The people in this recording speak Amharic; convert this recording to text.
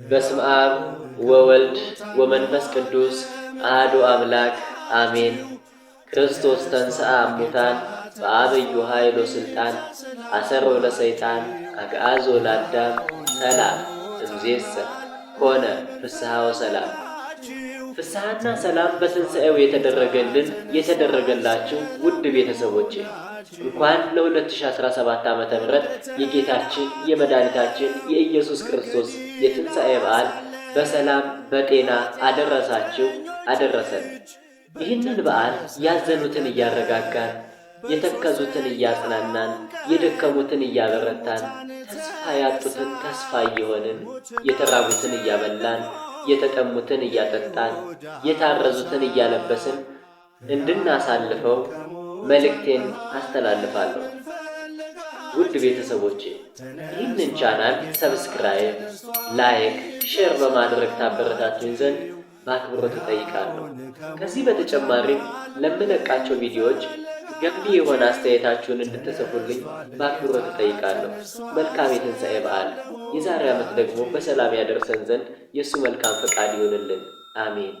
በስመ አብ ወወልድ ወመንፈስ ቅዱስ አሐዱ አምላክ አሜን። ክርስቶስ ተንሥአ እሙታን በዐቢይ ኃይል ወሥልጣን አሰሮ ለሰይጣን አግዓዞ ለአዳም ሰላም እምይእዜሰ ኮነ ፍስሐ ወሰላም። ፍስሐና ሰላም በትንሣኤው የተደረገላችሁ ውድ ቤተሰቦቼ እንኳን ለ2017 ዓመተ ምህረት የጌታችን የመድኃኒታችን የኢየሱስ ክርስቶስ የትንሣኤ በዓል በሰላም በጤና አደረሳችሁ አደረሰን። ይህንን በዓል ያዘኑትን እያረጋጋን፣ የተከዙትን እያጽናናን፣ የደከሙትን እያበረታን፣ ተስፋ ያጡትን ተስፋ እየሆንን፣ የተራቡትን እያበላን፣ የተጠሙትን እያጠጣን፣ የታረዙትን እያለበስን እንድናሳልፈው መልእክቴን አስተላልፋለሁ። ውድ ቤተሰቦቼ ይህንን ቻናል ሰብስክራይብ፣ ላይክ፣ ሼር በማድረግ ታበረታቱኝ ዘንድ በአክብሮት እጠይቃለሁ። ከዚህ በተጨማሪም ለምለቃቸው ቪዲዮዎች ገንቢ የሆነ አስተያየታችሁን እንድትጽፉልኝ በአክብሮት እጠይቃለሁ። መልካም የትንሣኤ በዓል። የዛሬ ዓመት ደግሞ በሰላም ያደርሰን ዘንድ የእሱ መልካም ፈቃድ ይሆንልን። አሜን።